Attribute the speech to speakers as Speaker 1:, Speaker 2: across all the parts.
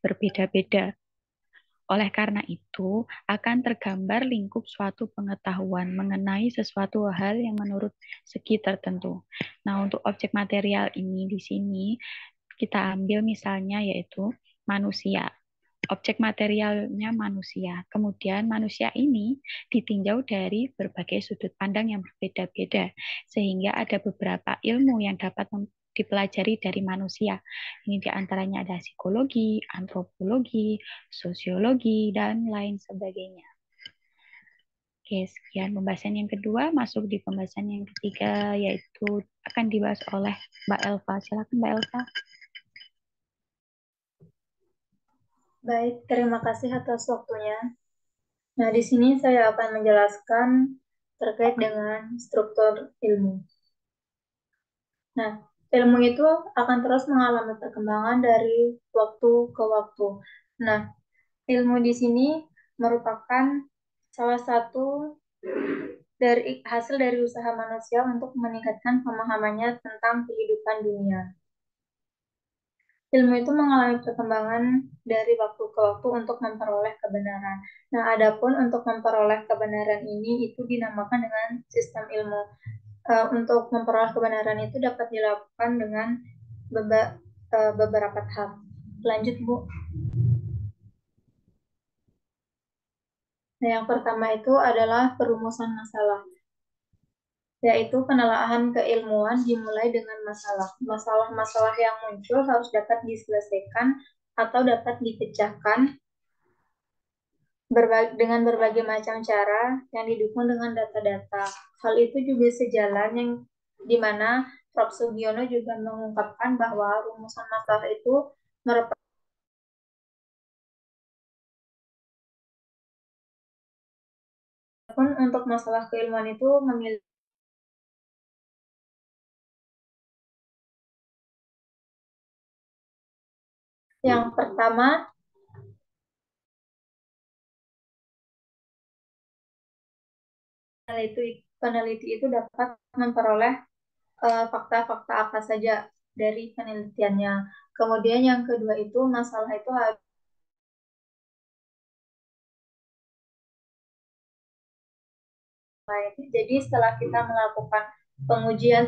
Speaker 1: berbeda-beda. Oleh karena itu, akan tergambar lingkup suatu pengetahuan mengenai sesuatu hal yang menurut segi tertentu. Nah, untuk objek material ini di sini kita ambil misalnya yaitu manusia. Objek materialnya manusia. Kemudian manusia ini ditinjau dari berbagai sudut pandang yang berbeda-beda, sehingga ada beberapa ilmu yang dapat dipelajari dari manusia. Ini diantaranya ada psikologi, antropologi, sosiologi, dan lain sebagainya. Oke, sekian pembahasan yang kedua. Masuk di pembahasan yang ketiga, yaitu akan dibahas oleh Mbak Elva. Silakan Mbak Elva.
Speaker 2: Baik, terima kasih atas waktunya. Nah, di sini saya akan menjelaskan terkait dengan struktur ilmu. Nah, ilmu itu akan terus mengalami perkembangan dari waktu ke waktu. Nah, ilmu di sini merupakan salah satu dari hasil dari usaha manusia untuk meningkatkan pemahamannya tentang kehidupan dunia. Ilmu itu mengalami perkembangan dari waktu ke waktu untuk memperoleh kebenaran. Nah, adapun untuk memperoleh kebenaran ini itu dinamakan dengan sistem ilmu. Untuk memperoleh kebenaran itu dapat dilakukan dengan beberapa tahap. Lanjut, Bu. Nah, yang pertama itu adalah perumusan masalah, yaitu penelaahan keilmuan dimulai dengan masalah. Masalah-masalah yang muncul harus dapat diselesaikan atau dapat dipecahkan dengan berbagai macam cara yang didukung dengan data-data. Hal itu juga sejalan yang dimana Prof. Sugiono juga mengungkapkan bahwa rumusan masalah itu merupakan untuk masalah keilmuan itu memiliki yang pertama peneliti itu dapat memperoleh fakta-fakta apa saja dari penelitiannya. Kemudian yang kedua itu masalah itu harus lain. Jadi setelah kita melakukan pengujian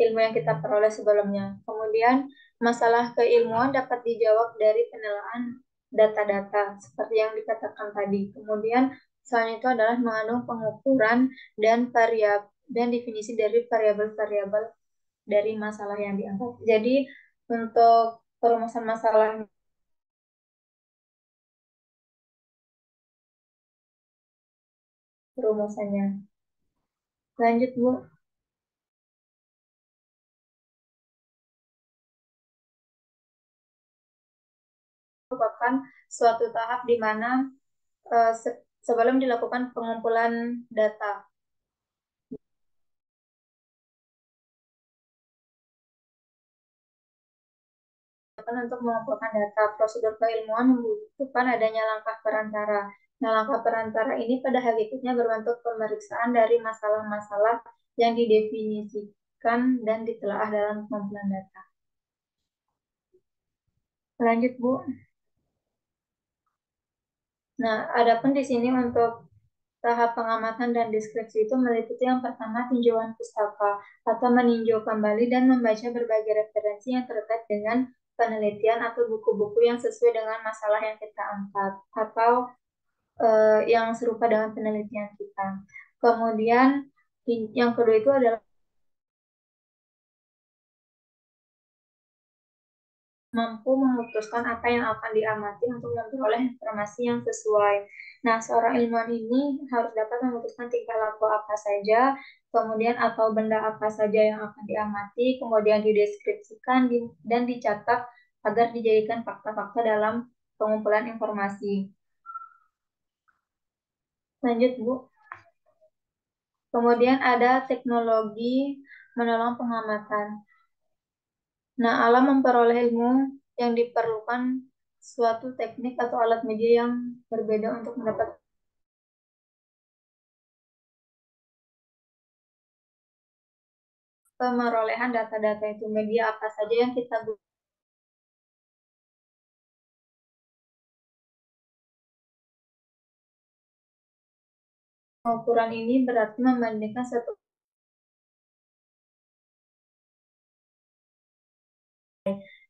Speaker 2: ilmu yang kita peroleh sebelumnya. Kemudian masalah keilmuan dapat dijawab dari penilaian data-data seperti yang dikatakan tadi. Kemudian selanjutnya itu adalah mengandung pengukuran dan variabel dan definisi dari variabel-variabel dari masalah yang diangkat. Jadi untuk perumusan masalah perumusannya. Lanjut, Bu. Merupakan suatu tahap di mana sebelum dilakukan pengumpulan data. Untuk mengumpulkan data, prosedur keilmuan membutuhkan adanya langkah perantara. Nah, langkah perantara ini pada hakikatnya berbentuk pemeriksaan dari masalah-masalah yang didefinisikan dan ditelaah dalam pengumpulan data. Lanjut, Bu. Nah, adapun di sini untuk tahap pengamatan dan deskripsi itu meliputi yang pertama tinjauan pustaka atau meninjau kembali dan membaca berbagai referensi yang terkait dengan penelitian atau buku-buku yang sesuai dengan masalah yang kita angkat atau yang serupa dengan penelitian kita. Kemudian yang kedua itu adalah mampu memutuskan apa yang akan diamati untuk memperoleh informasi yang sesuai. Nah, seorang ilmuwan ini harus dapat memutuskan tingkah laku apa saja, kemudian atau benda apa saja yang akan diamati, kemudian dideskripsikan dan dicatat agar dijadikan fakta-fakta dalam pengumpulan informasi. Lanjut, Bu. Kemudian ada teknologi menolong pengamatan. Nah, alam memperoleh ilmu yang diperlukan suatu teknik atau alat media yang berbeda untuk mendapat pemerolehan data-data itu, media apa saja yang kita gunakan. Pengukuran ini berarti membandingkan satu.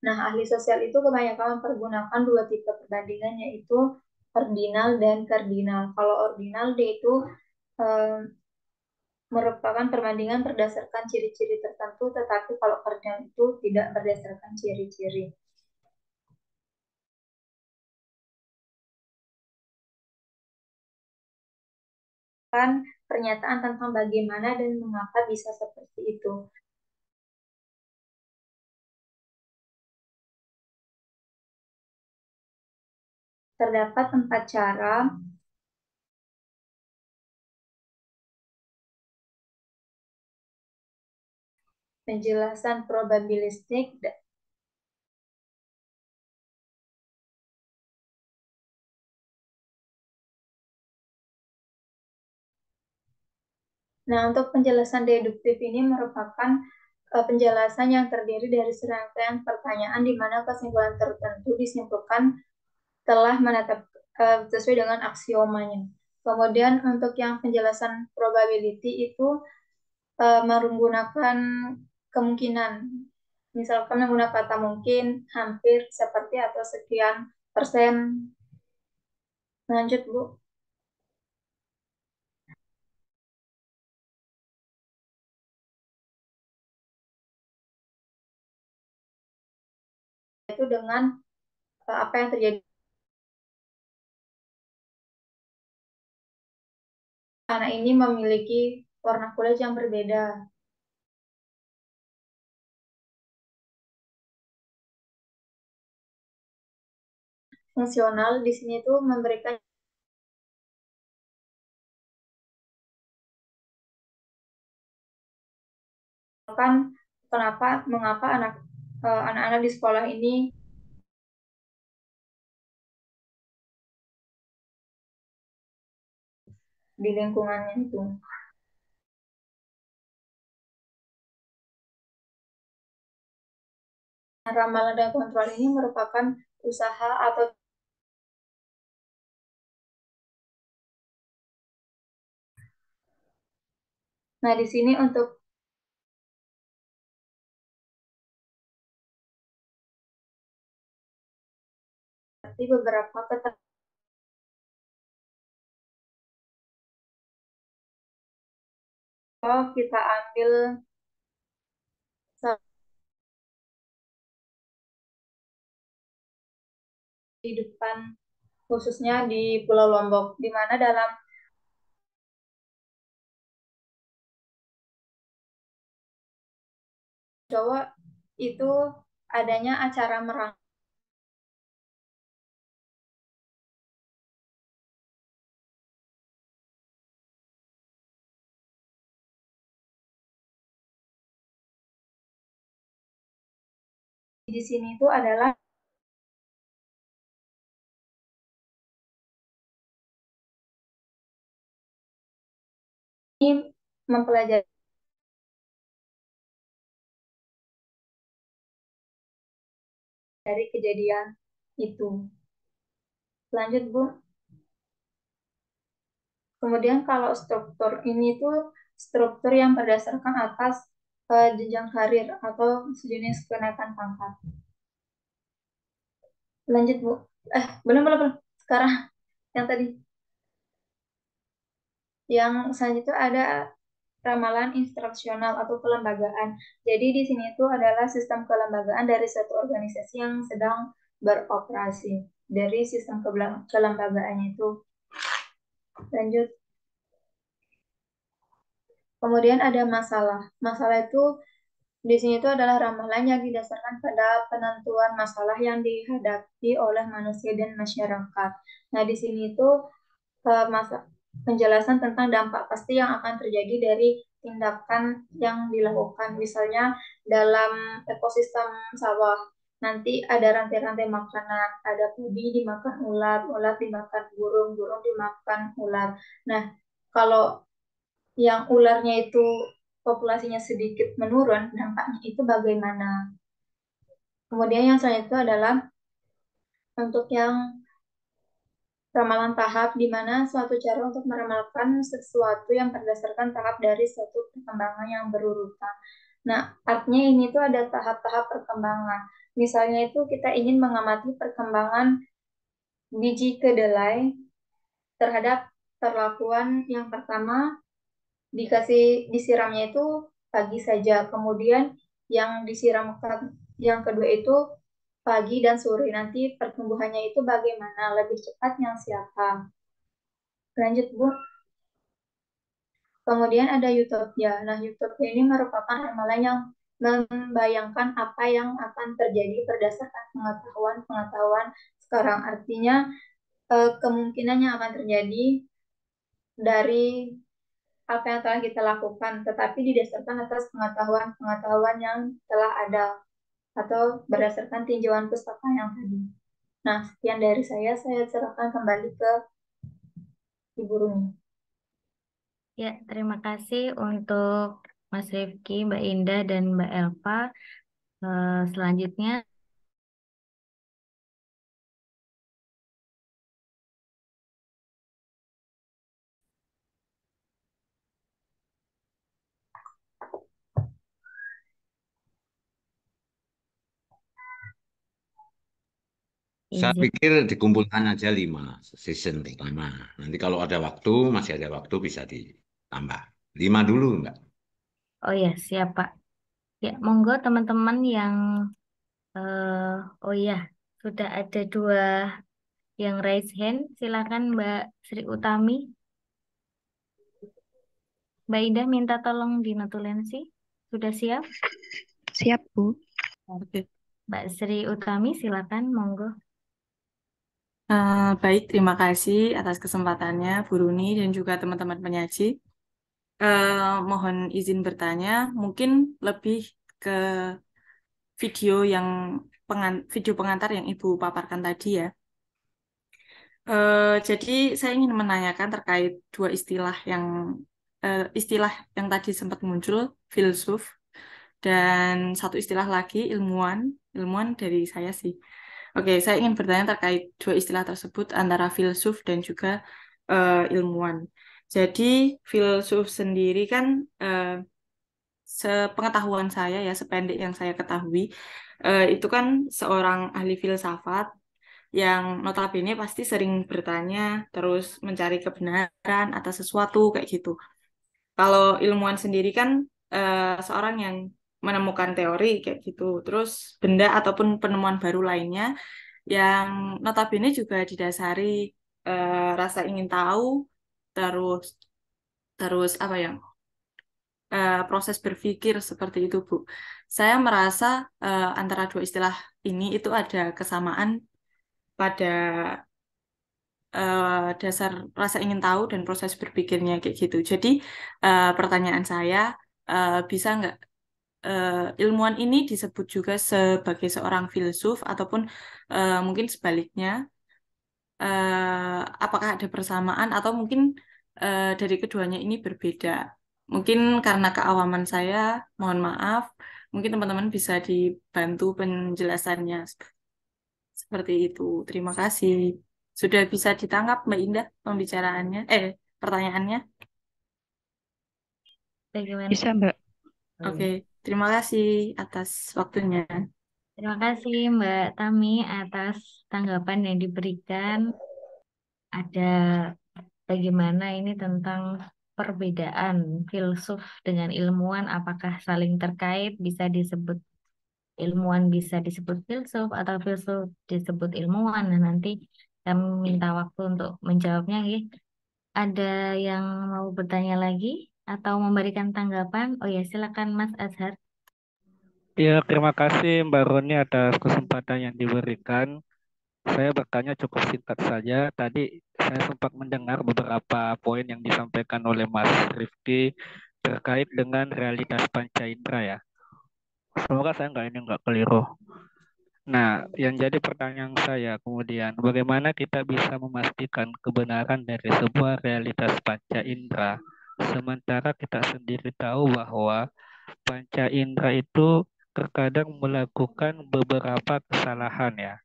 Speaker 2: Nah, ahli sosial itu kebanyakan mempergunakan dua tipe perbandingan, yaitu ordinal dan kardinal. Kalau ordinal, dia itu eh, merupakan perbandingan berdasarkan ciri-ciri tertentu, tetapi kalau kardinal itu tidak berdasarkan ciri-ciri. Kan pernyataan tentang bagaimana dan mengapa bisa seperti itu. Terdapat 4 cara penjelasan probabilistik. Nah, untuk penjelasan deduktif ini merupakan penjelasan yang terdiri dari serangkaian pertanyaan di mana kesimpulan tertentu disimpulkan telah menetap sesuai dengan aksiomanya. Kemudian untuk yang penjelasan probability itu menggunakan kemungkinan. Misalkan menggunakan kata mungkin, hampir, seperti, atau sekian persen. Lanjut, Bu. Itu dengan apa yang terjadi. Anak ini memiliki warna kulit yang berbeda. Fungsional di sini tuh memberikan kan mengapa anak-anak di sekolah ini di lingkungannya itu. Ramalan dan kontrol ini merupakan usaha atau. Nah, di sini untuk beberapa keterangan kita ambil kehidupan khususnya di Pulau Lombok, di mana dalam Jawa itu adanya acara merang. Di sini itu adalah ini mempelajari dari kejadian itu. Lanjut, Bu. Kemudian kalau struktur ini tuh struktur yang berdasarkan atas jenjang karir atau sejenis kenaikan pangkat. Lanjut, Bu. Belum. Sekarang yang tadi. Yang selanjutnya ada ramalan instruksional atau kelembagaan. Jadi di sini itu adalah sistem kelembagaan dari suatu organisasi yang sedang beroperasi. Dari sistem kelembagaannya itu. Lanjut. Kemudian ada masalah. Masalah itu di sini itu adalah ramalan yang didasarkan pada penentuan masalah yang dihadapi oleh manusia dan masyarakat. Nah, di sini itu penjelasan tentang dampak pasti yang akan terjadi dari tindakan yang dilakukan. Misalnya dalam ekosistem sawah, nanti ada rantai-rantai makanan, ada padi dimakan ulat, ulat dimakan burung, burung dimakan ular. Nah, kalau yang ularnya itu populasinya sedikit menurun, dampaknya itu bagaimana. Kemudian yang selanjutnya itu adalah untuk yang ramalan tahap, di mana suatu cara untuk meramalkan sesuatu yang berdasarkan tahap dari suatu perkembangan yang berurutan. Nah, artinya ini tuh ada tahap-tahap perkembangan. Misalnya itu kita ingin mengamati perkembangan biji kedelai terhadap perlakuan yang pertama disiramnya itu pagi saja. Kemudian yang disiramkan yang kedua itu pagi dan sore. Nanti pertumbuhannya itu bagaimana? Lebih cepat yang siapa? Lanjut, Bu. Kemudian ada utopia. Nah, utopia ini merupakan ramalan yang membayangkan apa yang akan terjadi berdasarkan pengetahuan sekarang. Artinya, kemungkinan yang akan terjadi dari apa yang telah kita lakukan, tetapi didasarkan atas pengetahuan-pengetahuan yang telah ada atau berdasarkan tinjauan pustaka yang tadi. Nah, sekian dari saya serahkan kembali ke Ibu Rumi.
Speaker 3: Ya, terima kasih untuk Mas Rifki, Mbak Indah, dan Mbak Elva. Selanjutnya,
Speaker 4: Saya
Speaker 3: izin.
Speaker 4: pikir dikumpulkan aja 5 season pertama. Nanti kalau ada waktu, masih ada waktu bisa ditambah. 5 dulu enggak?
Speaker 3: Oh ya, siap Pak. Ya, monggo teman-teman yang, oh ya, sudah ada 2 yang raise hand. Silakan Mbak Sri Utami. Mbak Indah minta tolong dinotulensi. Sudah siap?
Speaker 1: Siap, Bu.
Speaker 3: Oke. Mbak Sri Utami, silakan, monggo.
Speaker 5: Baik, terima kasih atas kesempatannya, Bu Runi dan juga teman-teman penyaji. Mohon izin bertanya, mungkin lebih ke video yang video pengantar yang Ibu paparkan tadi ya. Jadi saya ingin menanyakan terkait 2 istilah yang tadi sempat muncul, filsuf dan satu istilah lagi ilmuwan dari saya sih. Oke, saya ingin bertanya terkait 2 istilah tersebut antara filsuf dan juga ilmuwan. Jadi filsuf sendiri kan sepengetahuan saya ya, sependek yang saya ketahui, itu kan seorang ahli filsafat yang notabene pasti sering bertanya, terus mencari kebenaran atas sesuatu kayak gitu. Kalau ilmuwan sendiri kan seorang yang menemukan teori kayak gitu, terus benda ataupun penemuan baru lainnya yang notabene juga didasari rasa ingin tahu, terus terus apa ya, proses berpikir seperti itu, Bu. Saya merasa antara 2 istilah ini itu ada kesamaan pada dasar rasa ingin tahu dan proses berpikirnya kayak gitu. Jadi pertanyaan saya, bisa nggak ilmuwan ini disebut juga sebagai seorang filsuf ataupun mungkin sebaliknya, apakah ada persamaan atau mungkin dari keduanya ini berbeda? Mungkin karena keawaman saya, mohon maaf. Mungkin teman-teman bisa dibantu penjelasannya seperti itu. Terima kasih. Sudah bisa ditangkap, Mbak Indah, pembicaraannya, pertanyaannya?
Speaker 3: Bagaimana?
Speaker 1: Bisa, Mbak.
Speaker 5: Oke, terima kasih atas waktunya.
Speaker 3: Terima kasih Mbak Tami atas tanggapan yang diberikan. Ada bagaimana ini tentang perbedaan filsuf dengan ilmuwan, apakah saling terkait, bisa disebut ilmuwan bisa disebut filsuf atau filsuf disebut ilmuwan. Nah, nanti kami minta waktu untuk menjawabnya ya. Ada yang mau bertanya lagi atau memberikan tanggapan? Oh ya, silakan Mas Azhar.
Speaker 6: Ya, terima kasih Mbak Roni atas kesempatan yang diberikan. Saya bertanya cukup singkat saja. Tadi saya sempat mendengar beberapa poin yang disampaikan oleh Mas Rifki terkait dengan realitas panca indera ya. Semoga saya nggak keliru. Nah, yang jadi pertanyaan saya kemudian, bagaimana kita bisa memastikan kebenaran dari sebuah realitas panca indera Sementara kita sendiri tahu bahwa panca indera itu terkadang melakukan beberapa kesalahan ya.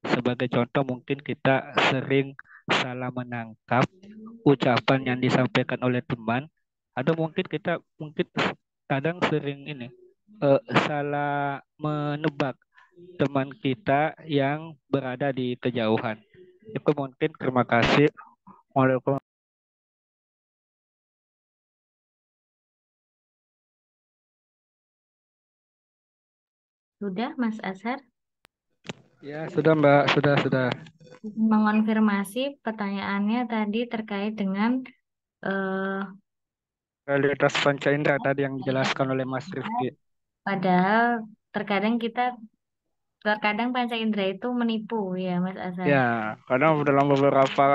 Speaker 6: Sebagai contoh mungkin kita sering salah menangkap ucapan yang disampaikan oleh teman, atau mungkin kita kadang sering ini salah menebak teman kita yang berada di kejauhan. Itu mungkin terima kasih. Waalaikumsalam.
Speaker 3: Sudah, Mas Azhar?
Speaker 6: Ya, sudah Mbak, sudah.
Speaker 3: Mengonfirmasi pertanyaannya tadi terkait dengan eh,
Speaker 6: Realitas panca indera tadi yang dijelaskan oleh Mas Rifki.
Speaker 3: padahal terkadang panca indera itu menipu ya, Mas Azhar.
Speaker 6: Ya, karena dalam beberapa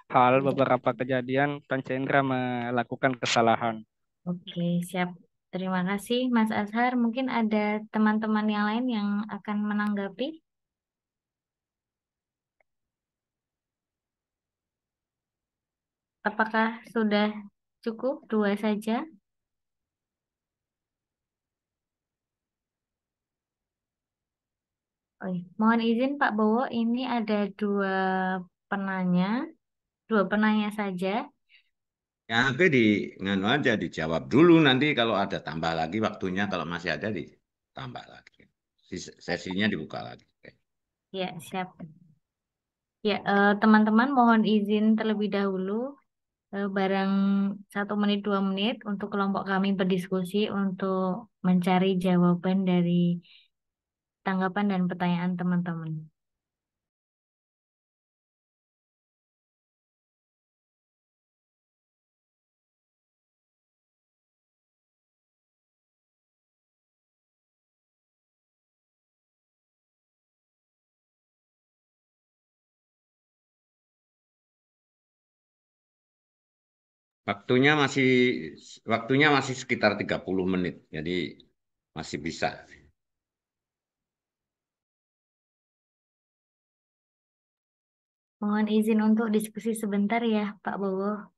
Speaker 6: hal, beberapa kejadian panca indera melakukan kesalahan.
Speaker 3: Oke, siap. Terima kasih, Mas Azhar. Mungkin ada teman-teman yang lain yang akan menanggapi. Apakah sudah cukup dua saja? Oh, iya. Mohon izin Pak Bowo, ini ada penanya, dua penanya saja.
Speaker 4: Ya, oke nganu aja dijawab dulu nanti kalau ada tambah lagi waktunya kalau masih ada ditambah lagi. Sesinya dibuka lagi. Oke.
Speaker 3: Ya, siap. Ya, teman-teman mohon izin terlebih dahulu, barang 1 menit 2 menit untuk kelompok kami berdiskusi untuk mencari jawaban dari tanggapan dan pertanyaan teman-teman.
Speaker 4: Waktunya masih sekitar 30 menit. Jadi masih bisa.
Speaker 3: Mohon izin untuk diskusi sebentar ya, Pak Bowo.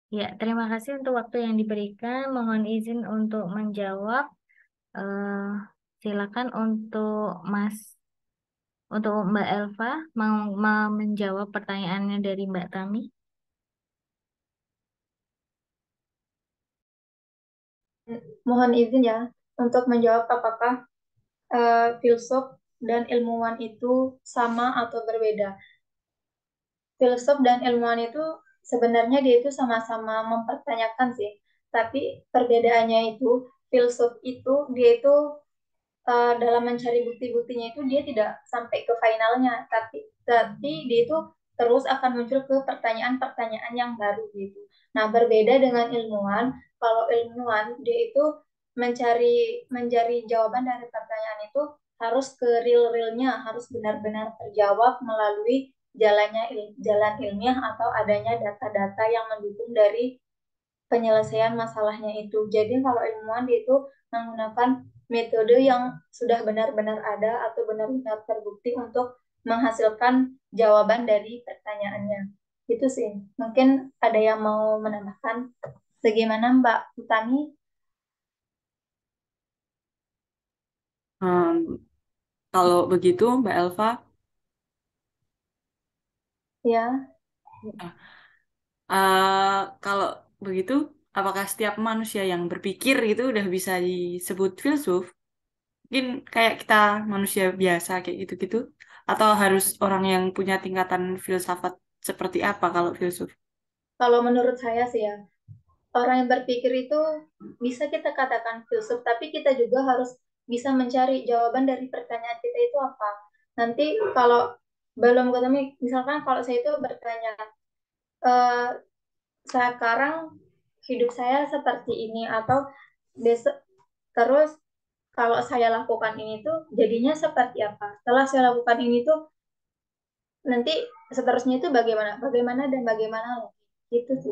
Speaker 3: Ya, terima kasih untuk waktu yang diberikan. Mohon izin untuk menjawab. Eh, Silakan untuk Mbak Elva mau menjawab pertanyaannya dari Mbak Tami.
Speaker 2: Mohon izin ya untuk menjawab apakah filsuf dan ilmuwan itu sama atau berbeda. Filsuf dan ilmuwan itu sebenarnya dia itu sama-sama mempertanyakan sih, tapi perbedaannya itu filsuf itu dia itu dalam mencari bukti-buktinya itu dia tidak sampai ke finalnya, tapi dia itu terus akan muncul ke pertanyaan-pertanyaan yang baru gitu. Nah, berbeda dengan ilmuwan, kalau ilmuwan dia itu mencari jawaban dari pertanyaan itu harus ke real-realnya, harus benar-benar terjawab melalui jalan ilmiah atau adanya data-data yang mendukung dari penyelesaian masalahnya itu. Jadi kalau ilmuwan itu menggunakan metode yang sudah benar-benar ada atau benar-benar terbukti untuk menghasilkan jawaban dari pertanyaannya. Itu sih. Mungkin ada yang mau menambahkan. Bagaimana Mbak Utami?
Speaker 5: Kalau begitu, Mbak Elva,
Speaker 2: Ya,
Speaker 5: kalau begitu, apakah setiap manusia yang berpikir itu udah bisa disebut filsuf? Mungkin kayak kita manusia biasa kayak gitu-gitu, atau harus orang yang punya tingkatan filsafat seperti apa kalau filsuf?
Speaker 2: kalau menurut saya sih ya, orang yang berpikir itu bisa kita katakan filsuf, tapi kita juga harus bisa mencari jawaban dari pertanyaan kita itu apa. Nanti kalau belum ketemu, misalkan kalau saya itu bertanya, eh, sekarang hidup saya seperti ini atau besok terus kalau saya lakukan ini tuh jadinya seperti apa? Setelah saya lakukan ini tuh nanti seterusnya itu bagaimana? Bagaimana dan bagaimana lagi? Gitu sih.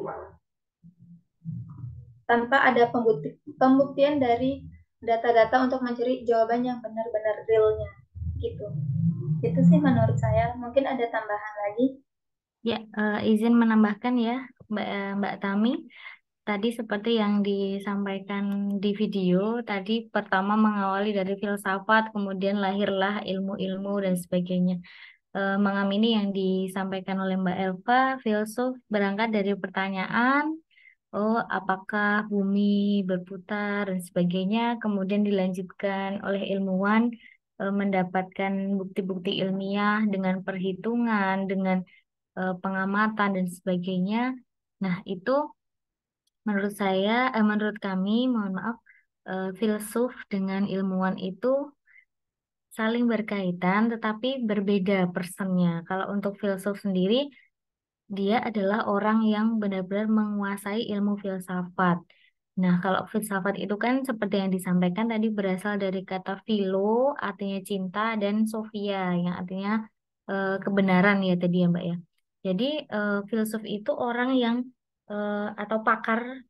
Speaker 2: Tanpa ada pembuktian dari data-data untuk mencari jawaban yang benar-benar realnya gitu. Itu sih menurut saya. Mungkin ada tambahan lagi.
Speaker 3: Ya, izin menambahkan ya, Mbak Tami. Tadi seperti yang disampaikan di video, tadi pertama mengawali dari filsafat, kemudian lahirlah ilmu-ilmu dan sebagainya. Mengamini yang disampaikan oleh Mbak Elva, filsuf berangkat dari pertanyaan, oh apakah bumi berputar dan sebagainya, kemudian dilanjutkan oleh ilmuwan mendapatkan bukti-bukti ilmiah dengan perhitungan, dengan pengamatan dan sebagainya. Nah, itu menurut kami, mohon maaf, filsuf dengan ilmuwan itu saling berkaitan tetapi berbeda personnya. Kalau untuk filsuf sendiri, dia adalah orang yang benar-benar menguasai ilmu filsafat. Nah, kalau filsafat itu kan seperti yang disampaikan tadi berasal dari kata philo, artinya cinta, dan sophia, yang artinya kebenaran ya tadi ya Mbak ya. Jadi filsuf itu orang yang atau pakar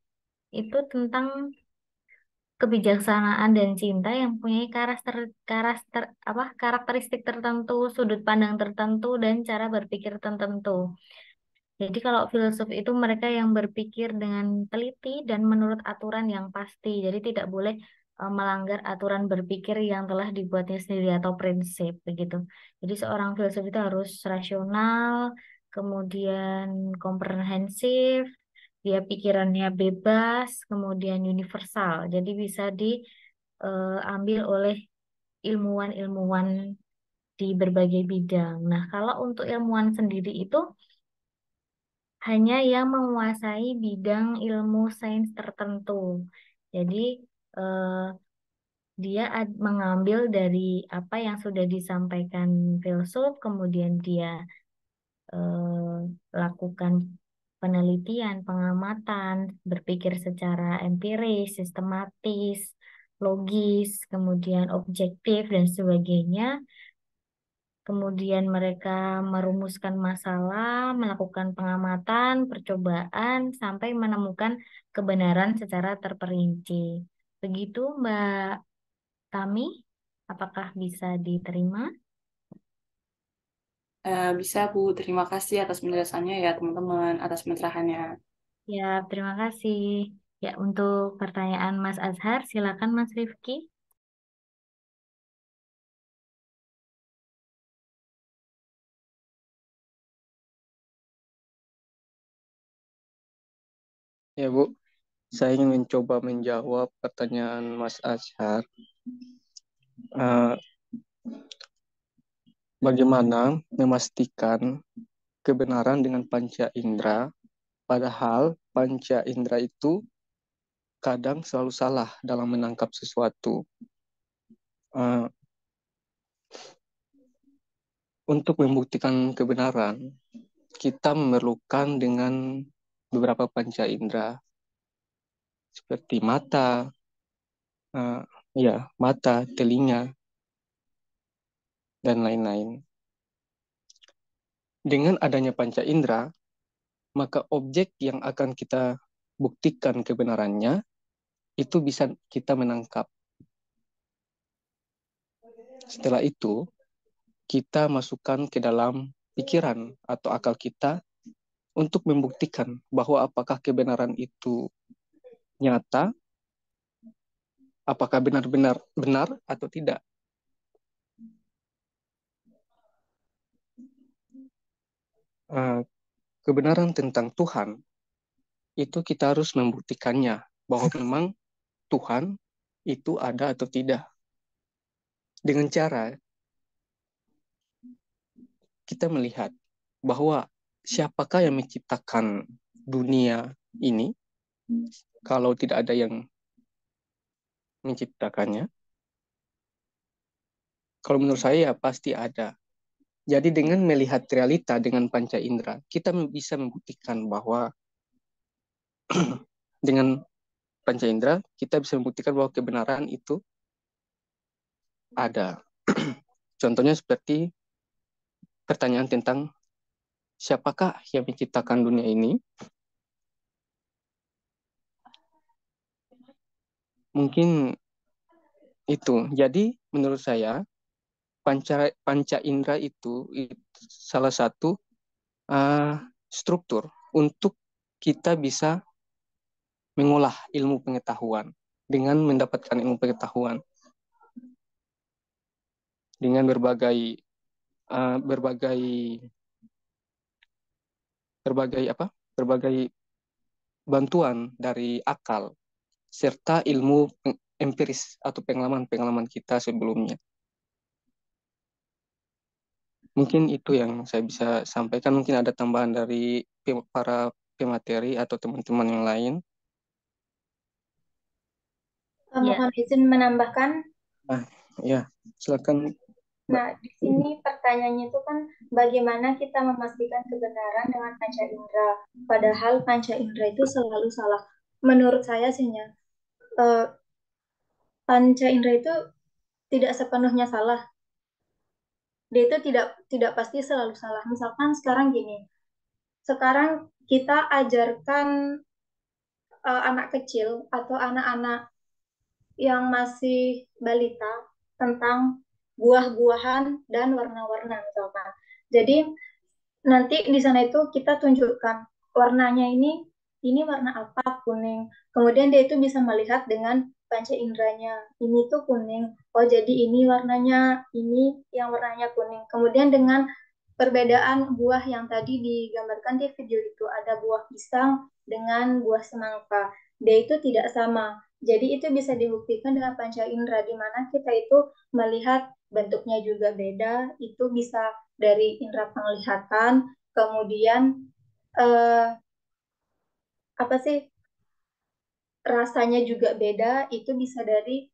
Speaker 3: itu tentang kebijaksanaan dan cinta yang punya karakteristik tertentu, sudut pandang tertentu, dan cara berpikir tertentu. Jadi kalau filsuf itu mereka yang berpikir dengan teliti dan menurut aturan yang pasti. Jadi tidak boleh melanggar aturan berpikir yang telah dibuatnya sendiri atau prinsip begitu. Jadi seorang filsuf itu harus rasional, kemudian komprehensif, dia pikirannya bebas, kemudian universal. Jadi bisa diambil oleh ilmuwan-ilmuwan di berbagai bidang. Nah, kalau untuk ilmuwan sendiri itu hanya yang menguasai bidang ilmu sains tertentu. Jadi eh, dia mengambil dari apa yang sudah disampaikan filsuf, kemudian dia lakukan penelitian, pengamatan, berpikir secara empiris, sistematis, logis, kemudian objektif dan sebagainya. Kemudian mereka merumuskan masalah, melakukan pengamatan, percobaan, sampai menemukan kebenaran secara terperinci. Begitu, Mbak Tami, apakah bisa diterima?
Speaker 5: Bisa Bu, terima kasih atas penjelasannya ya teman-teman, atas pencerahannya.
Speaker 3: Ya, terima kasih. Ya, untuk pertanyaan Mas Azhar, silakan Mas Rifki.
Speaker 7: Ya Bu, saya ingin mencoba menjawab pertanyaan Mas Azhar. Bagaimana memastikan kebenaran dengan panca indera, padahal panca indera itu kadang selalu salah dalam menangkap sesuatu. Untuk membuktikan kebenaran, kita memerlukan dengan beberapa panca indera seperti mata, mata, telinga, dan lain-lain. Dengan adanya panca indera, maka objek yang akan kita buktikan kebenarannya itu bisa kita menangkap. Setelah itu, kita masukkan ke dalam pikiran atau akal kita untuk membuktikan bahwa apakah kebenaran itu nyata, apakah benar-benar benar atau tidak. Kebenaran tentang Tuhan itu kita harus membuktikannya bahwa memang Tuhan itu ada atau tidak. Dengan cara kita melihat bahwa siapakah yang menciptakan dunia ini kalau tidak ada yang menciptakannya. Kalau menurut saya ya pasti ada. Jadi dengan melihat realita dengan panca indera, kita bisa membuktikan bahwa dengan panca indera kita bisa membuktikan bahwa kebenaran itu ada. Contohnya seperti pertanyaan tentang siapakah yang menciptakan dunia ini. Mungkin itu. Jadi menurut saya panca indera itu salah satu struktur untuk kita bisa mengolah ilmu pengetahuan dengan mendapatkan ilmu pengetahuan dengan berbagai bantuan dari akal serta ilmu empiris atau pengalaman kita sebelumnya. Mungkin itu yang saya bisa sampaikan. Mungkin ada tambahan dari para pemateri atau teman-teman yang lain.
Speaker 2: Mohon izin menambahkan.
Speaker 7: Ya, silakan.
Speaker 2: Nah, di sini pertanyaannya itu kan bagaimana kita memastikan kebenaran dengan panca indera, padahal panca indera itu selalu salah. Menurut saya sih panca indera itu tidak sepenuhnya salah. Dia itu tidak pasti selalu salah. Misalkan sekarang gini, sekarang kita ajarkan anak kecil atau anak-anak yang masih balita tentang buah-buahan dan warna-warna misalkan. Jadi nanti di sana itu kita tunjukkan warnanya ini warna apa, kuning. Kemudian dia itu bisa melihat dengan panca inderanya, ini tuh kuning. Oh, jadi ini warnanya, ini yang warnanya kuning. Kemudian dengan perbedaan buah yang tadi digambarkan di video itu, ada buah pisang dengan buah semangka. Dia itu tidak sama. Jadi itu bisa dibuktikan dengan panca indera, di mana kita itu melihat bentuknya juga beda, itu bisa dari indera penglihatan, kemudian rasanya juga beda, itu bisa dari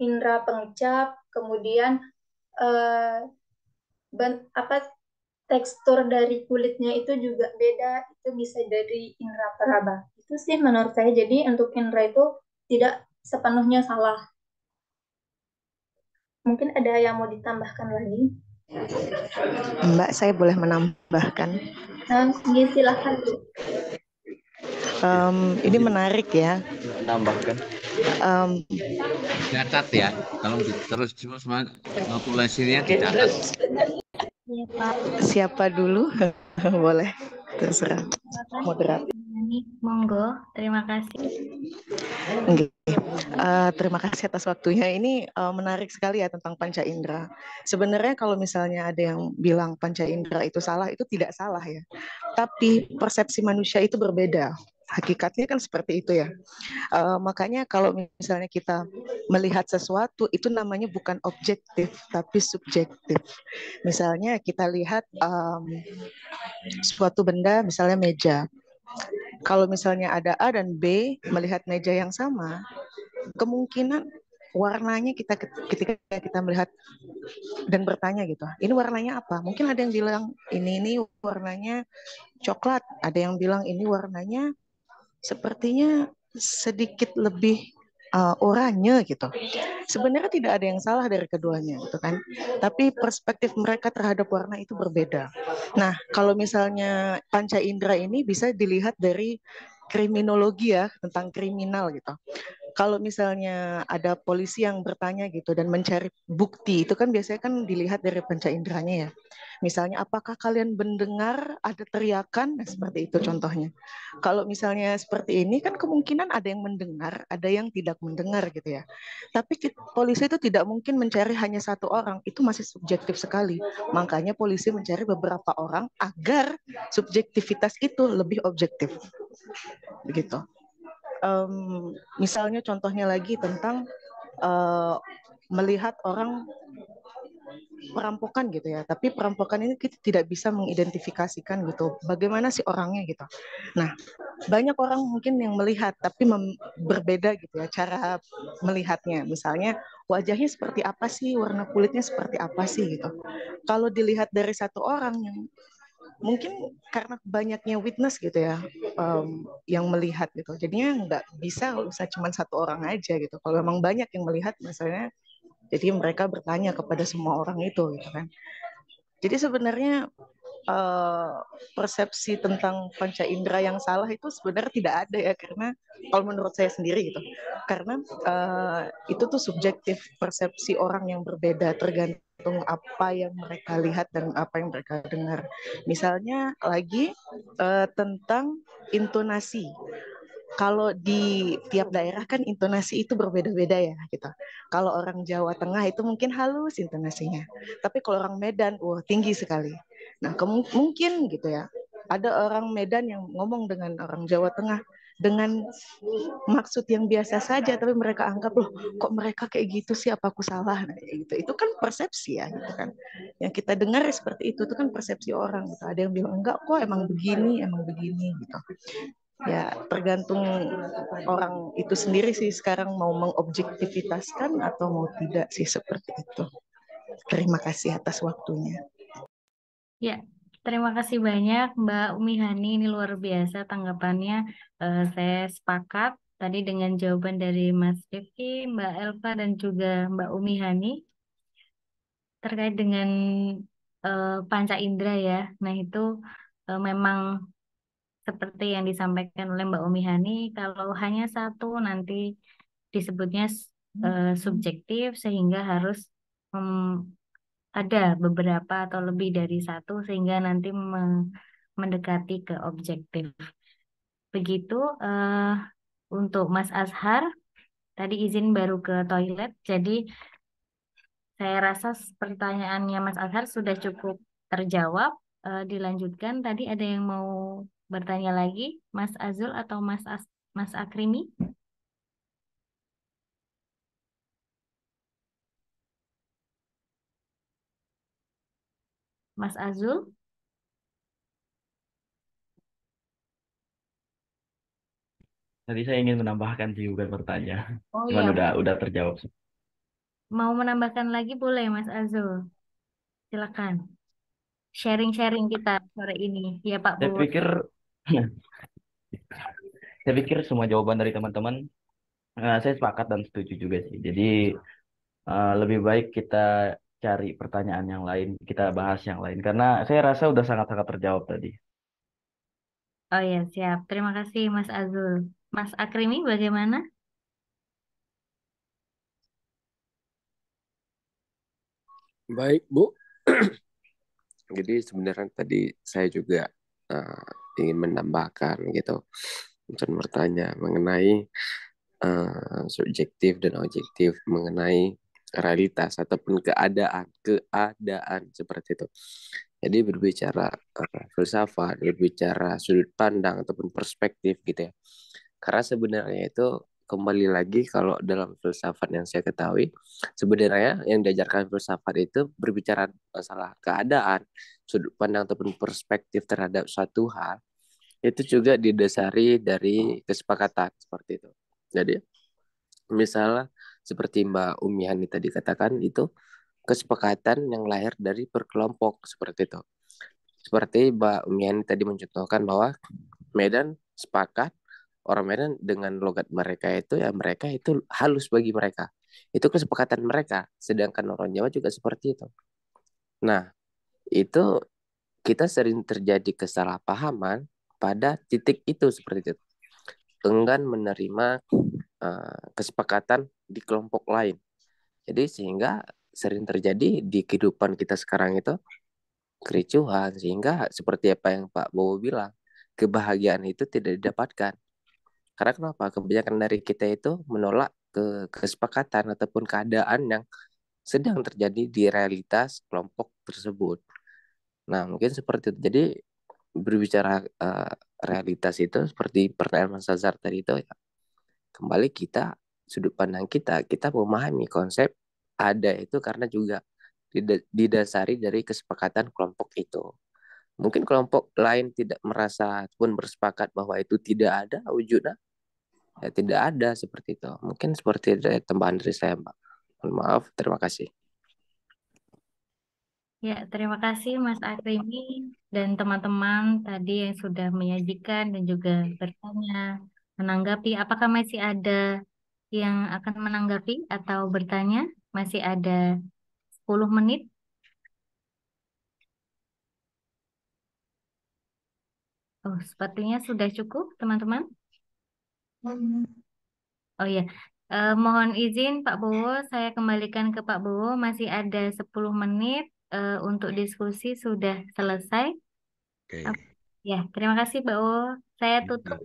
Speaker 2: indera pengecap, kemudian tekstur dari kulitnya itu juga beda, itu bisa dari indera peraba. Itu sih menurut saya. Jadi untuk indera itu tidak sepenuhnya salah. Mungkin ada yang mau ditambahkan lagi?
Speaker 8: Mbak, saya boleh menambahkan?
Speaker 2: Silakan, Bu.
Speaker 8: Ini menarik ya.
Speaker 9: Menambahkan.
Speaker 4: Catat ya, kalau terus populasinya dicatat.
Speaker 8: Siapa dulu? Boleh, terserah moderator.
Speaker 3: Umihani, monggo. Terima kasih.
Speaker 8: Oke. Terima kasih atas waktunya. Ini menarik sekali ya tentang panca indera. Sebenarnya kalau misalnya ada yang bilang panca indera itu salah, itu tidak salah ya. Tapi persepsi manusia itu berbeda. Hakikatnya kan seperti itu ya. Makanya kalau misalnya kita melihat sesuatu, itu namanya bukan objektif, tapi subjektif. Misalnya kita lihat suatu benda, misalnya meja. Kalau misalnya ada A dan B melihat meja yang sama, kemungkinan warnanya ketika kita melihat dan bertanya gitu, ini warnanya apa? Mungkin ada yang bilang ini warnanya coklat, ada yang bilang ini warnanya sepertinya sedikit lebih oranye gitu. Sebenarnya tidak ada yang salah dari keduanya gitu kan. Tapi perspektif mereka terhadap warna itu berbeda. Nah, kalau misalnya panca indera ini bisa dilihat dari kriminologi ya, tentang kriminal gitu. Kalau misalnya ada polisi yang bertanya gitu dan mencari bukti, itu kan biasanya kan dilihat dari panca inderanya ya. Misalnya apakah kalian mendengar ada teriakan? Nah, seperti itu contohnya. Kalau misalnya seperti ini kan kemungkinan ada yang mendengar, ada yang tidak mendengar gitu ya. Tapi polisi itu tidak mungkin mencari hanya satu orang, itu masih subjektif sekali. Makanya polisi mencari beberapa orang agar subjektivitas itu lebih objektif. Begitu. Misalnya contohnya lagi tentang melihat orang perampokan gitu ya, tapi perampokan ini kita tidak bisa mengidentifikasikan gitu, bagaimana sih orangnya gitu. Nah, banyak orang mungkin yang melihat, tapi berbeda gitu ya cara melihatnya. Misalnya wajahnya seperti apa sih, warna kulitnya seperti apa sih gitu. Kalau dilihat dari satu orang yang mungkin karena banyaknya witness gitu ya, yang melihat gitu, jadinya nggak bisa cuma satu orang aja gitu. Kalau memang banyak yang melihat misalnya, jadi mereka bertanya kepada semua orang itu gitu kan. Jadi sebenarnya persepsi tentang panca indera yang salah itu sebenarnya tidak ada ya, karena kalau menurut saya sendiri gitu, karena itu tuh subjektif, persepsi orang yang berbeda tergantung apa yang mereka lihat dan apa yang mereka dengar. Misalnya lagi tentang intonasi. Kalau di tiap daerah kan intonasi itu berbeda-beda ya gitu. Kalau orang Jawa Tengah itu mungkin halus intonasinya, tapi kalau orang Medan, wah tinggi sekali. Nah, mungkin gitu ya, ada orang Medan yang ngomong dengan orang Jawa Tengah dengan maksud yang biasa saja, tapi mereka anggap loh kok mereka kayak gitu sih, apa aku salah? Nah, gitu. Itu kan persepsi ya, gitu kan. Yang kita dengar seperti itu kan persepsi orang. Gitu. Ada yang bilang enggak kok, emang begini gitu. Ya tergantung orang itu sendiri sih sekarang mau mengobjektivitaskan atau mau tidak sih, seperti itu. Terima kasih atas waktunya.
Speaker 3: Ya, terima kasih banyak Mbak Umihani, ini luar biasa tanggapannya. Saya sepakat tadi dengan jawaban dari Mas Rifki, Mbak Elva, dan juga Mbak Umihani terkait dengan panca indera ya. Nah itu memang seperti yang disampaikan oleh Mbak Umihani, kalau hanya satu nanti disebutnya subjektif, sehingga harus ada beberapa atau lebih dari satu sehingga nanti mendekati ke objektif. Begitu untuk Mas Azhar, tadi izin baru ke toilet, jadi saya rasa pertanyaannya Mas Azhar sudah cukup terjawab. Dilanjutkan, tadi ada yang mau bertanya lagi, Mas Azul atau Mas Akrimi? Mas Azul?
Speaker 9: Tadi saya ingin menambahkan sih bukan bertanya.
Speaker 3: Oh
Speaker 9: Cuman
Speaker 3: ya,
Speaker 9: udah terjawab.
Speaker 3: mau menambahkan lagi boleh Mas Azul. Silakan. Sharing-sharing kita sore ini. Ya Pak
Speaker 9: Saya
Speaker 3: Bu.
Speaker 9: pikir saya pikir semua jawaban dari teman-teman saya sepakat dan setuju juga sih. Jadi lebih baik kita cari pertanyaan yang lain, kita bahas yang lain karena saya rasa udah sangat-sangat terjawab tadi.
Speaker 3: Oh ya, siap. Terima kasih Mas Azul. Mas Akrimi bagaimana?
Speaker 10: Baik, Bu. Jadi sebenarnya tadi saya juga ingin menambahkan gitu, dan bertanya mengenai subjektif dan objektif, mengenai realitas ataupun keadaan seperti itu. Jadi berbicara filsafat, berbicara sudut pandang ataupun perspektif gitu ya. Karena sebenarnya itu kembali lagi kalau dalam filsafat yang saya ketahui, sebenarnya yang diajarkan filsafat itu berbicara masalah keadaan, sudut pandang ataupun perspektif terhadap suatu hal, itu juga didasari dari kesepakatan seperti itu. Jadi misalnya seperti Mbak Umiani tadi katakan itu kesepakatan yang lahir dari berkelompok seperti itu. Seperti Mbak Umiani tadi mencontohkan bahwa Medan sepakat orang Medan dengan logat mereka itu ya mereka itu halus bagi mereka. Itu kesepakatan mereka. Sedangkan orang Jawa juga seperti itu. Nah, itu kita sering terjadi kesalahpahaman pada titik itu seperti itu. Enggan menerima kesepakatan di kelompok lain. Jadi sehingga sering terjadi di kehidupan kita sekarang itu kericuhan, sehingga seperti apa yang Pak Bowo bilang, kebahagiaan itu tidak didapatkan. Karena kenapa? Kebanyakan dari kita itu menolak kesepakatan ataupun keadaan yang sedang terjadi di realitas kelompok tersebut. Nah, mungkin seperti itu. Jadi berbicara realitas itu seperti pertanyaan Mas Azhar tadi itu ya, kembali kita sudut pandang kita memahami konsep ada itu karena juga didasari dari kesepakatan kelompok itu. Mungkin kelompok lain tidak merasa pun bersepakat bahwa itu tidak ada wujudnya, ya tidak ada seperti itu. Mungkin seperti itu tambahan dari saya, Mbak. Mohon maaf, terima kasih.
Speaker 3: Ya, terima kasih Mas Akrimi dan teman-teman tadi yang sudah menyajikan dan juga bertanya, menanggapi. Apakah masih ada yang akan menanggapi atau bertanya? Masih ada 10 menit. Oh, sepertinya sudah cukup, teman-teman. Oh ya, mohon izin Pak Bowo, saya kembalikan ke Pak Bowo. Masih ada 10 menit untuk diskusi sudah selesai.
Speaker 4: Oke.
Speaker 3: Ya, terima kasih Pak Bowo. Saya tutup.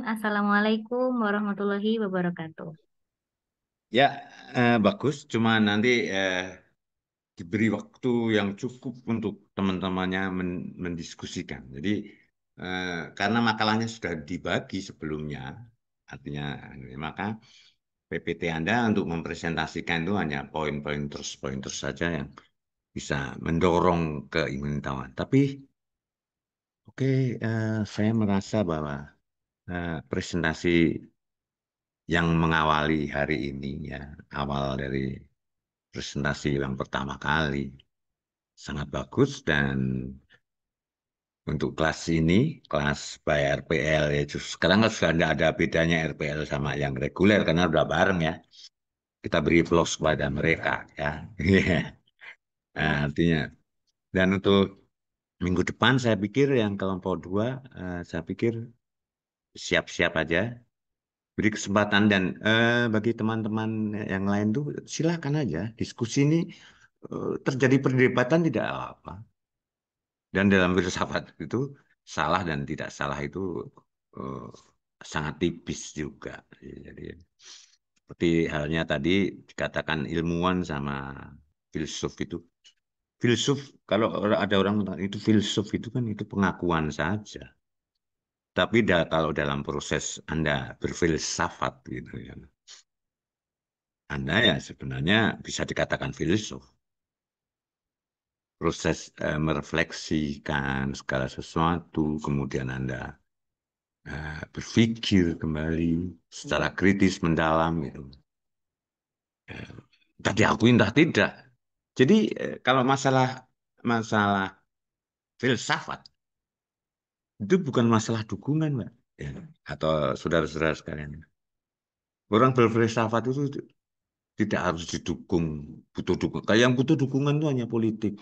Speaker 3: Assalamualaikum warahmatullahi wabarakatuh.
Speaker 4: Ya, bagus. Cuma nanti diberi waktu yang cukup untuk teman-temannya mendiskusikan. Jadi, karena makalahnya sudah dibagi sebelumnya, artinya maka PPT Anda untuk mempresentasikan itu hanya poin-poin saja yang bisa mendorong keingintahuan. Tapi, oke, saya merasa bahwa presentasi yang mengawali hari ini ya, awal dari presentasi yang pertama kali sangat bagus dan untuk kelas ini, kelas by RPL ya, sekarang kan sudah tidak ada bedanya RPL sama yang reguler karena udah bareng ya. Kita beri plus kepada mereka ya. Nah, artinya dan untuk minggu depan saya pikir yang kelompok 2 saya pikir siap-siap aja beri kesempatan dan bagi teman-teman yang lain tuh silakan aja diskusi ini terjadi perdebatan tidak apa. Dan dalam filsafat itu salah dan tidak salah itu eh, sangat tipis juga. Jadi seperti halnya tadi dikatakan ilmuwan sama filsuf itu. Filsuf kalau ada orang bilang itu filsuf itu kan itu pengakuan saja. Tapi kalau dalam proses Anda berfilsafat gitu ya, Anda ya sebenarnya bisa dikatakan filsuf. Proses merefleksikan segala sesuatu, kemudian Anda berpikir kembali secara kritis mendalam gitu. Entah diakui entah tidak. Jadi kalau masalah masalah filsafat itu bukan masalah dukungan, Mbak. Ya. Atau saudara-saudara sekalian. Orang berfilsafat itu tidak harus didukung, butuh dukungan. Kayak yang butuh dukungan itu hanya politik.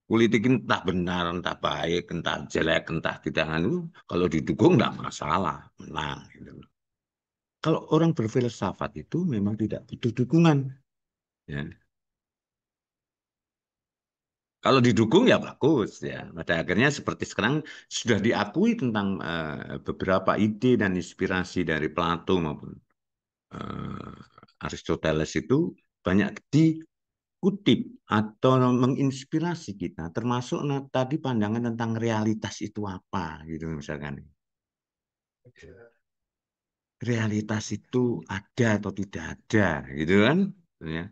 Speaker 4: Politik entah benar, entah baik, entah jelek, entah tidak. Itu kalau didukung enggak masalah, menang. Gitu. Kalau orang berfilsafat itu memang tidak butuh dukungan. Ya. Kalau didukung ya bagus ya. Pada akhirnya seperti sekarang sudah diakui tentang beberapa ide dan inspirasi dari Plato maupun Aristoteles itu banyak dikutip atau menginspirasi kita, termasuk tadi pandangan tentang realitas itu apa gitu misalkan. Realitas itu ada atau tidak ada gitu kan ya.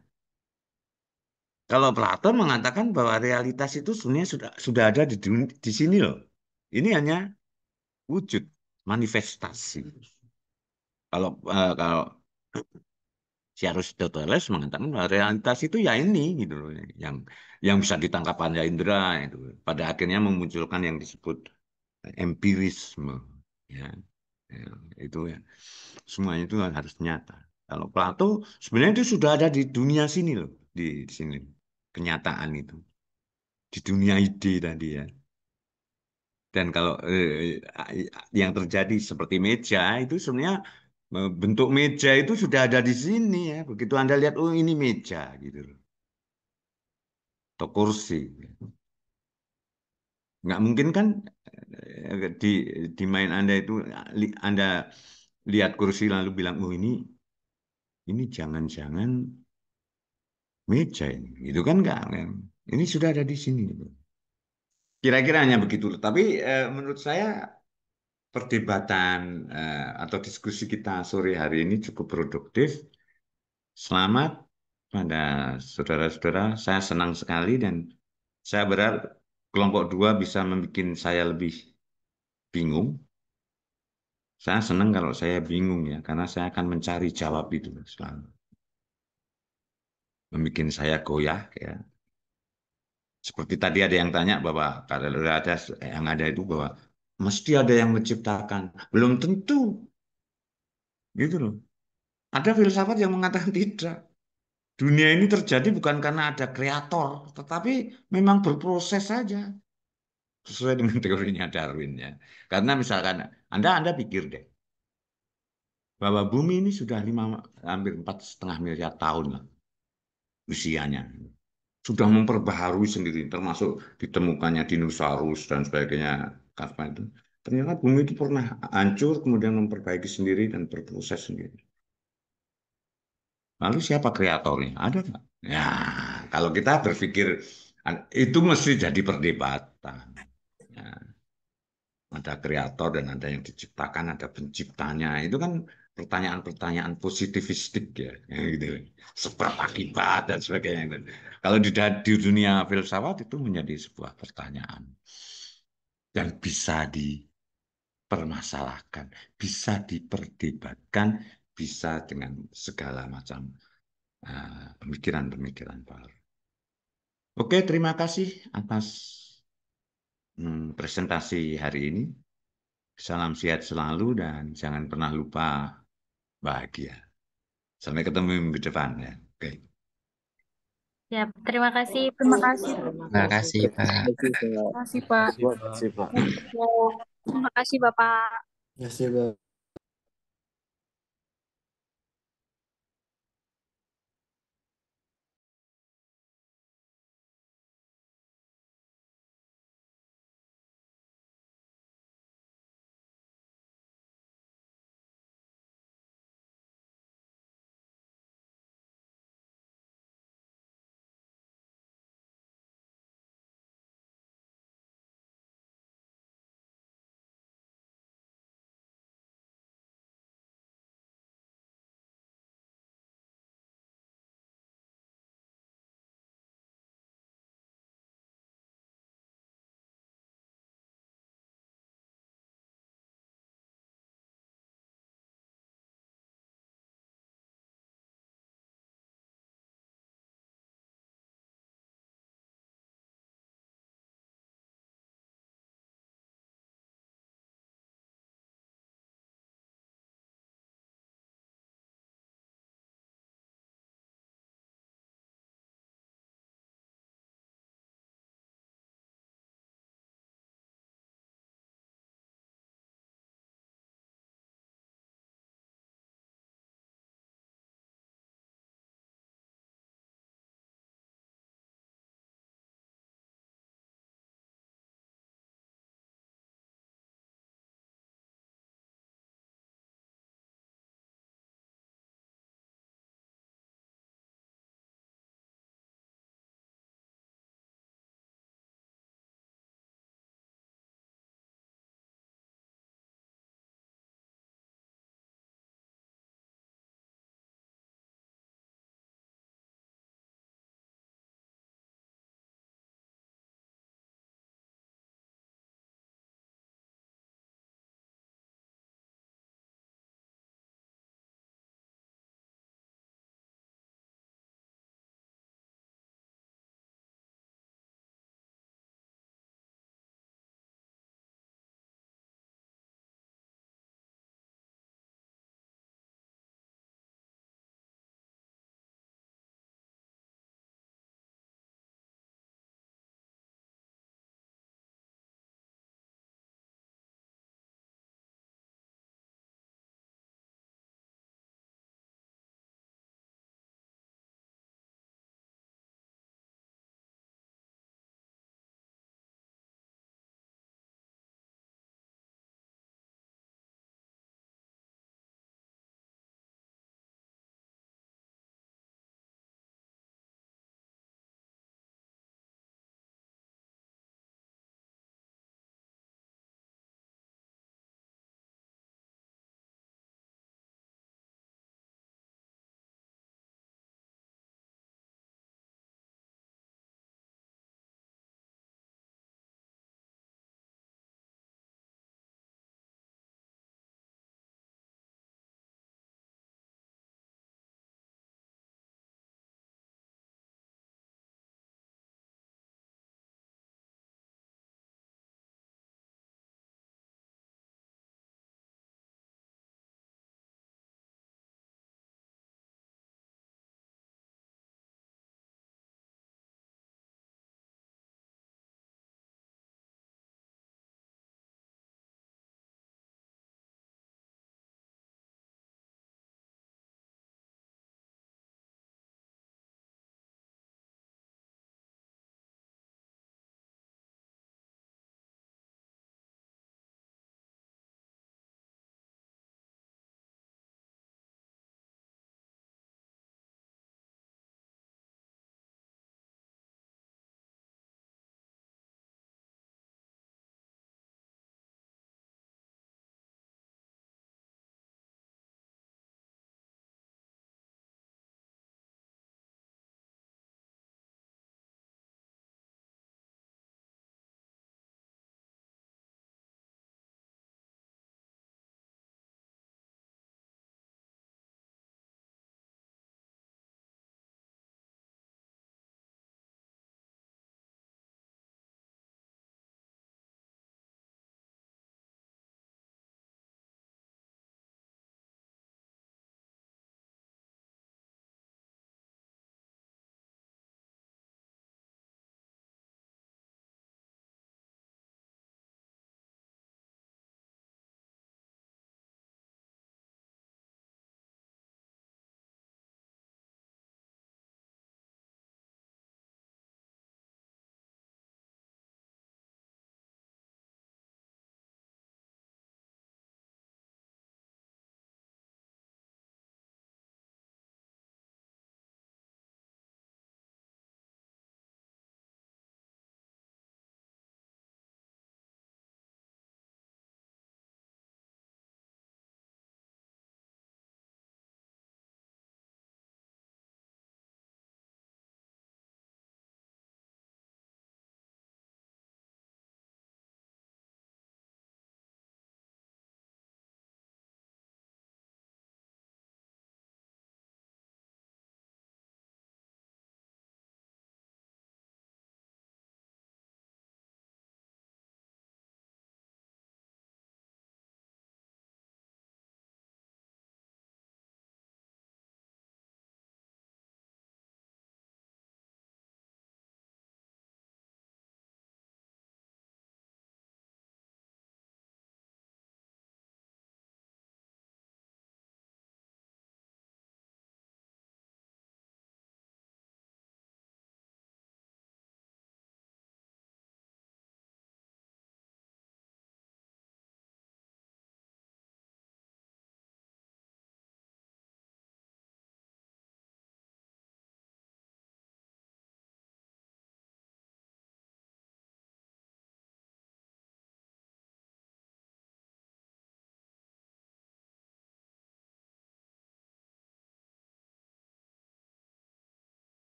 Speaker 4: Kalau Plato mengatakan bahwa realitas itu sebenarnya sudah ada di sini loh. Ini hanya wujud, manifestasi. Kalau si Aristoteles mengatakan bahwa realitas itu ya ini gitu loh, yang bisa ditangkap pandai indera itu. Pada akhirnya memunculkan yang disebut empirisme, ya, ya, itu ya. Semuanya itu harus nyata. Kalau Plato sebenarnya itu sudah ada di dunia sini loh, di sini kenyataan itu, di dunia ide tadi ya. Dan kalau yang terjadi seperti meja itu sebenarnya bentuk meja itu sudah ada di sini ya. Begitu Anda lihat, oh ini meja gitu loh. Atau kursi. Nggak mungkin kan di main Anda itu Anda lihat kursi lalu bilang, oh ini jangan-jangan meja ini. Itu kan nggak. Ini sudah ada di sini. Kira-kira hanya begitu. Tapi menurut saya perdebatan atau diskusi kita sore hari ini cukup produktif. Selamat pada saudara-saudara. Saya senang sekali dan saya berharap kelompok dua bisa membuat saya lebih bingung. Saya senang kalau saya bingung ya, karena saya akan mencari jawab itu selalu. Membuat saya goyah ya. Seperti tadi ada yang tanya bahwa kalau ada yang ada itu bahwa mesti ada yang menciptakan. Belum tentu. Gitu loh. Ada filsafat yang mengatakan tidak. Dunia ini terjadi bukan karena ada kreator, tetapi memang berproses saja. Sesuai dengan teorinya Darwin ya. Karena misalkan Anda pikir deh, bahwa bumi ini sudah hampir 4,5 miliar tahun lah usianya. Sudah memperbaharui sendiri, termasuk ditemukannya dinosaurus dan sebagainya. Apa itu? Ternyata bumi itu pernah hancur, kemudian memperbaiki sendiri dan berproses sendiri. Lalu siapa kreatornya? Ada nggak? Ya, kalau kita berpikir itu mesti jadi perdebatan. Ya, ada kreator dan ada yang diciptakan, ada penciptanya. Itu kan pertanyaan-pertanyaan positivistik ya, gitu. Sebab akibat dan sebagainya. Kalau di dunia filsafat itu menjadi sebuah pertanyaan dan bisa dipermasalahkan, bisa diperdebatkan, bisa dengan segala macam pemikiran-pemikiran baru. Oke, terima kasih atas presentasi hari ini. Salam sehat selalu dan jangan pernah lupa bahagia. Sampai ketemu minggu depan ya. Oke.
Speaker 3: Siap, terima kasih.
Speaker 11: Terima kasih.
Speaker 10: Terima kasih, Pak.
Speaker 11: Terima kasih, Pak.
Speaker 10: Terima kasih, Pak.
Speaker 11: Terima kasih, Bapak.
Speaker 12: Terima kasih, Pak.